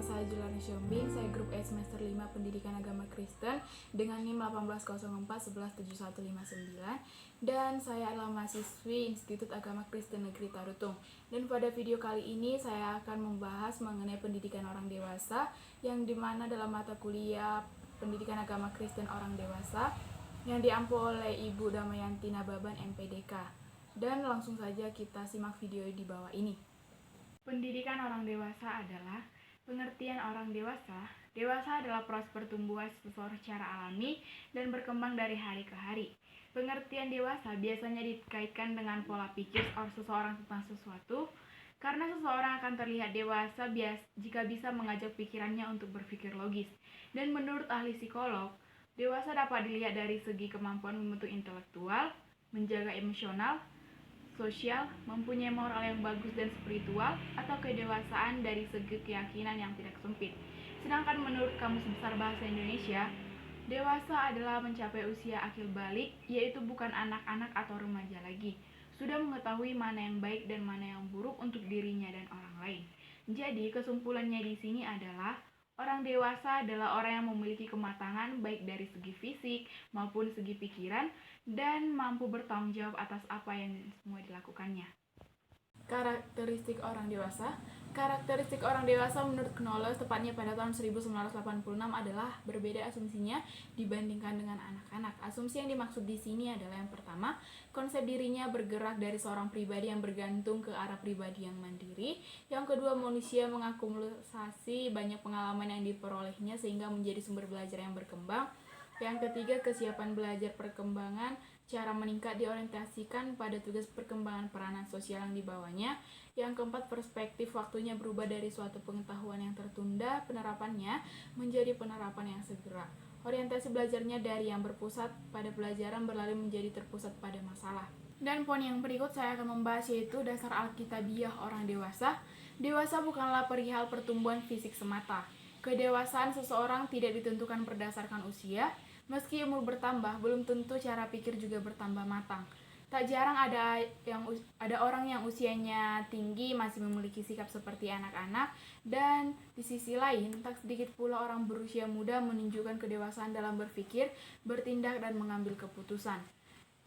saya Julani Syombing, saya grup E semester 5 Pendidikan Agama Kristen dengan NIM 1804117159 dan saya adalah mahasiswi Institut Agama Kristen Negeri Tarutung. Dan pada video kali ini saya akan membahas mengenai pendidikan orang dewasa yang dimana dalam mata kuliah Pendidikan Agama Kristen Orang Dewasa yang diampu oleh Ibu Damayanti Nababan MPDK. Dan langsung saja kita simak video di bawah ini. Pendidikan orang dewasa adalah pengertian orang dewasa. Dewasa adalah proses pertumbuhan seseorang secara alami dan berkembang dari hari ke hari. Pengertian dewasa biasanya dikaitkan dengan pola pikir seseorang tentang sesuatu, karena seseorang akan terlihat dewasa jika bisa mengajak pikirannya untuk berpikir logis. Dan menurut ahli psikolog, dewasa dapat dilihat dari segi kemampuan membentuk intelektual, menjaga emosional, sosial, mempunyai moral yang bagus dan spiritual, atau kedewasaan dari segi keyakinan yang tidak sempit. Sedangkan menurut Kamus Besar Bahasa Indonesia, dewasa adalah mencapai usia akil balik, yaitu bukan anak-anak atau remaja lagi. Sudah mengetahui mana yang baik dan mana yang buruk untuk dirinya dan orang lain. Jadi, kesimpulannya di sini adalah orang dewasa adalah orang yang memiliki kematangan baik dari segi fisik maupun segi pikiran dan mampu bertanggung jawab atas apa yang semua dilakukannya. Karakteristik orang dewasa. Karakteristik orang dewasa menurut Knolle tepatnya pada tahun 1986 adalah berbeda asumsinya dibandingkan dengan anak-anak. Asumsi yang dimaksud di sini adalah yang pertama, konsep dirinya bergerak dari seorang pribadi yang bergantung ke arah pribadi yang mandiri. Yang kedua, manusia mengakumulasi banyak pengalaman yang diperolehnya sehingga menjadi sumber belajar yang berkembang. Yang ketiga, kesiapan belajar perkembangan cara meningkat diorientasikan pada tugas perkembangan peranan sosial yang dibawanya. Yang keempat, perspektif waktunya berubah dari suatu pengetahuan yang tertunda penerapannya menjadi penerapan yang segera. Orientasi belajarnya dari yang berpusat pada pelajaran beralih menjadi terpusat pada masalah. Dan poin yang berikut saya akan membahas yaitu dasar alkitabiah orang dewasa. Dewasa bukanlah perihal pertumbuhan fisik semata. Kedewasaan seseorang tidak ditentukan berdasarkan usia. Meski umur bertambah, belum tentu cara pikir juga bertambah matang. Tak jarang ada orang yang usianya tinggi masih memiliki sikap seperti anak-anak, dan di sisi lain, tak sedikit pula orang berusia muda menunjukkan kedewasaan dalam berpikir, bertindak, dan mengambil keputusan.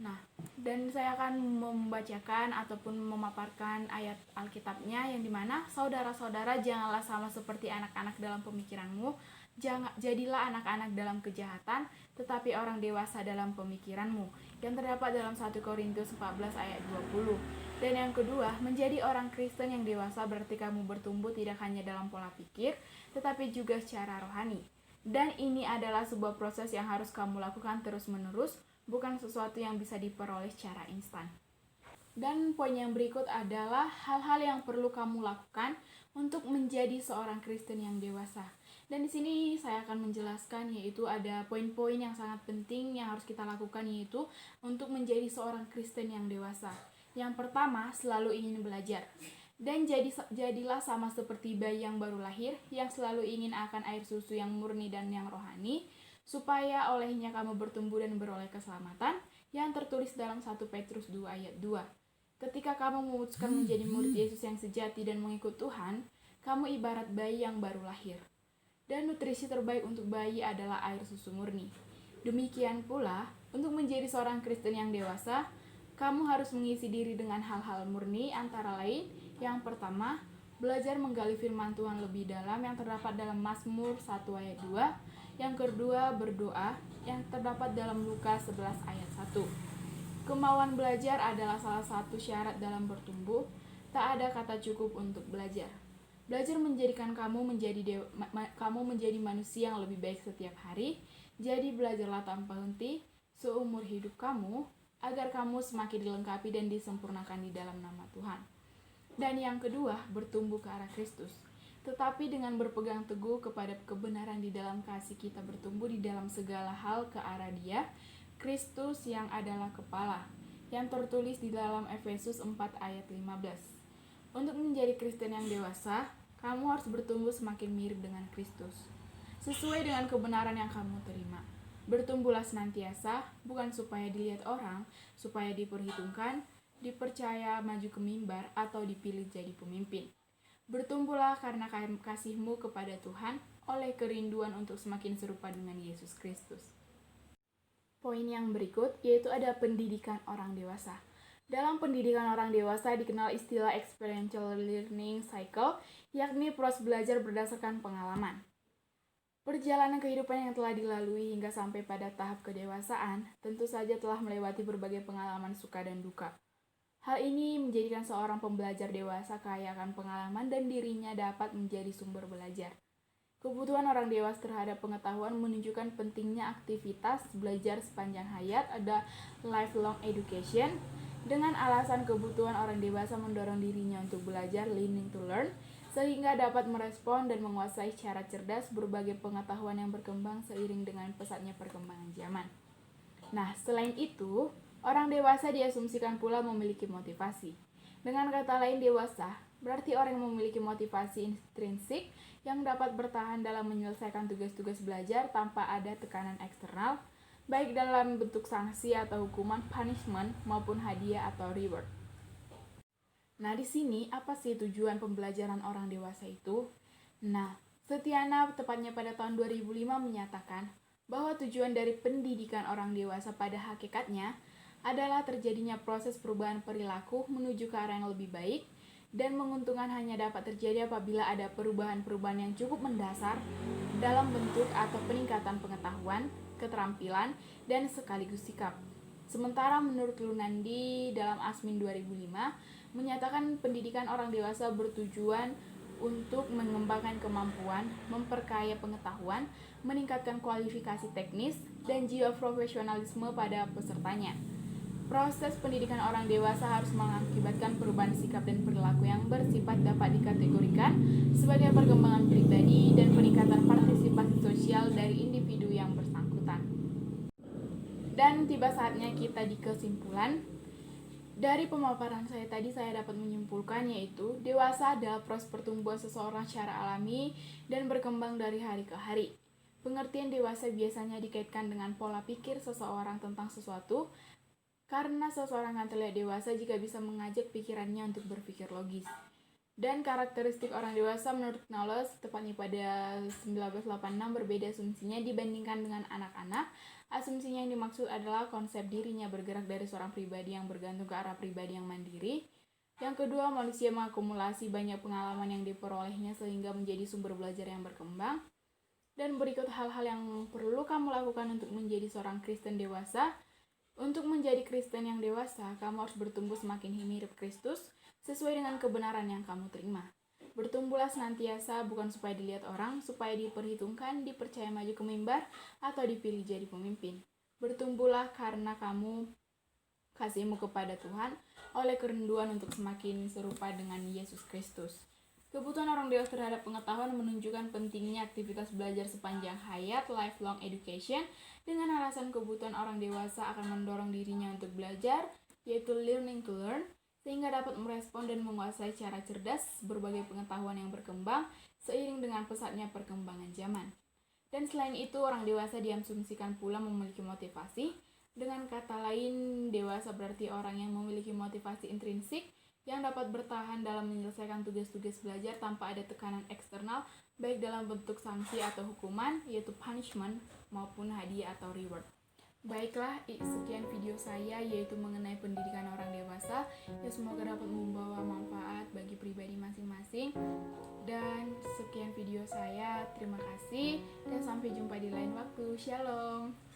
Nah, dan saya akan membacakan ataupun memaparkan ayat Alkitabnya yang dimana, saudara-saudara janganlah sama seperti anak-anak dalam pemikiranmu, jadilah anak-anak dalam kejahatan, tetapi orang dewasa dalam pemikiranmu, yang terdapat dalam 1 Korintus 14 ayat 20. Dan yang kedua, menjadi orang Kristen yang dewasa berarti kamu bertumbuh tidak hanya dalam pola pikir, tetapi juga secara rohani. Dan ini adalah sebuah proses yang harus kamu lakukan terus-menerus, bukan sesuatu yang bisa diperoleh secara instan. Dan poin yang berikut adalah hal-hal yang perlu kamu lakukan untuk menjadi seorang Kristen yang dewasa. Dan di sini saya akan menjelaskan yaitu ada poin-poin yang sangat penting yang harus kita lakukan yaitu untuk menjadi seorang Kristen yang dewasa. Yang pertama, selalu ingin belajar. Dan jadilah sama seperti bayi yang baru lahir yang selalu ingin akan air susu yang murni dan yang rohani, supaya olehnya kamu bertumbuh dan beroleh keselamatan yang tertulis dalam 1 Petrus 2 ayat 2. Ketika kamu memutuskan menjadi murid Yesus yang sejati dan mengikut Tuhan, kamu ibarat bayi yang baru lahir. Dan nutrisi terbaik untuk bayi adalah air susu murni. Demikian pula, untuk menjadi seorang Kristen yang dewasa, kamu harus mengisi diri dengan hal-hal murni antara lain. Yang pertama, belajar menggali firman Tuhan lebih dalam yang terdapat dalam Mazmur 1 ayat 2. Yang kedua, berdoa yang terdapat dalam Lukas 11 ayat 1. Kemauan belajar adalah salah satu syarat dalam bertumbuh. Tak ada kata cukup untuk belajar. Belajar menjadikan kamu menjadi manusia yang lebih baik setiap hari. Jadi belajarlah tanpa henti seumur hidup kamu, agar kamu semakin dilengkapi dan disempurnakan di dalam nama Tuhan. Dan yang kedua, bertumbuh ke arah Kristus. Tetapi dengan berpegang teguh kepada kebenaran di dalam kasih, kita bertumbuh di dalam segala hal ke arah Dia, Kristus yang adalah kepala, yang tertulis di dalam Efesus 4 ayat 15. Untuk menjadi Kristen yang dewasa, kamu harus bertumbuh semakin mirip dengan Kristus, sesuai dengan kebenaran yang kamu terima. Bertumbuhlah senantiasa, bukan supaya dilihat orang, supaya diperhitungkan, dipercaya maju ke mimbar, atau dipilih jadi pemimpin. Bertumbuhlah karena kasihmu kepada Tuhan oleh kerinduan untuk semakin serupa dengan Yesus Kristus. Poin yang berikut yaitu ada pendidikan orang dewasa. Dalam pendidikan orang dewasa dikenal istilah experiential learning cycle, yakni proses belajar berdasarkan pengalaman. Perjalanan kehidupan yang telah dilalui hingga sampai pada tahap kedewasaan tentu saja telah melewati berbagai pengalaman suka dan duka. Hal ini menjadikan seorang pembelajar dewasa kaya akan pengalaman dan dirinya dapat menjadi sumber belajar. Kebutuhan orang dewasa terhadap pengetahuan menunjukkan pentingnya aktivitas belajar sepanjang hayat, ada lifelong education. Dengan alasan kebutuhan orang dewasa mendorong dirinya untuk belajar, learning to learn, sehingga dapat merespon dan menguasai secara cerdas berbagai pengetahuan yang berkembang seiring dengan pesatnya perkembangan zaman. Nah, selain itu, orang dewasa diasumsikan pula memiliki motivasi. Dengan kata lain, dewasa berarti orang yang memiliki motivasi intrinsik yang dapat bertahan dalam menyelesaikan tugas-tugas belajar tanpa ada tekanan eksternal, baik dalam bentuk sanksi atau hukuman, punishment, maupun hadiah atau reward. Nah, di sini apa sih tujuan pembelajaran orang dewasa itu? Nah, Setiana tepatnya pada tahun 2005 menyatakan bahwa tujuan dari pendidikan orang dewasa pada hakikatnya adalah terjadinya proses perubahan perilaku menuju ke arah yang lebih baik, dan menguntungkan hanya dapat terjadi apabila ada perubahan-perubahan yang cukup mendasar dalam bentuk atau peningkatan pengetahuan, keterampilan, dan sekaligus sikap. Sementara menurut Lunandi dalam Asmin 2005 menyatakan pendidikan orang dewasa bertujuan untuk mengembangkan kemampuan, memperkaya pengetahuan, meningkatkan kualifikasi teknis, dan jiwa profesionalisme pada pesertanya. Proses pendidikan orang dewasa harus mengakibatkan perubahan sikap dan perilaku yang bersifat dapat dikategorikan sebagai perkembangan pribadi dan peningkatan partisipasi sosial dari individu yang bersangkutan. Dan tiba saatnya kita di kesimpulan. Dari pemaparan saya tadi, saya dapat menyimpulkan yaitu dewasa adalah proses pertumbuhan seseorang secara alami dan berkembang dari hari ke hari. Pengertian dewasa biasanya dikaitkan dengan pola pikir seseorang tentang sesuatu, karena seseorang akan terlihat dewasa jika bisa mengajak pikirannya untuk berpikir logis. Dan karakteristik orang dewasa menurut Knowles, tepatnya pada 1986, berbeda asumsinya dibandingkan dengan anak-anak. Asumsinya yang dimaksud adalah konsep dirinya bergerak dari seorang pribadi yang bergantung ke arah pribadi yang mandiri. Yang kedua, manusia mengakumulasi banyak pengalaman yang diperolehnya sehingga menjadi sumber belajar yang berkembang. Dan berikut hal-hal yang perlu kamu lakukan untuk menjadi seorang Kristen dewasa. Untuk menjadi Kristen yang dewasa, kamu harus bertumbuh semakin mirip Kristus sesuai dengan kebenaran yang kamu terima. Bertumbuhlah senantiasa, bukan supaya dilihat orang, supaya diperhitungkan, dipercaya maju ke mimbar, atau dipilih jadi pemimpin. Bertumbuhlah karena kamu kasihmu kepada Tuhan oleh kerinduan untuk semakin serupa dengan Yesus Kristus. Kebutuhan orang dewasa terhadap pengetahuan menunjukkan pentingnya aktivitas belajar sepanjang hayat, lifelong education. Dengan alasan kebutuhan orang dewasa akan mendorong dirinya untuk belajar, yaitu learning to learn, sehingga dapat merespon dan menguasai secara cerdas berbagai pengetahuan yang berkembang seiring dengan pesatnya perkembangan zaman. Dan selain itu, orang dewasa diasumsikan pula memiliki motivasi. Dengan kata lain, dewasa berarti orang yang memiliki motivasi intrinsik yang dapat bertahan dalam menyelesaikan tugas-tugas belajar tanpa ada tekanan eksternal, baik dalam bentuk sanksi atau hukuman, yaitu punishment, maupun hadiah atau reward. Baiklah, sekian video saya yaitu mengenai pendidikan orang dewasa, yang semoga dapat membawa manfaat bagi pribadi masing-masing. Dan sekian video saya, terima kasih dan sampai jumpa di lain waktu. Shalom.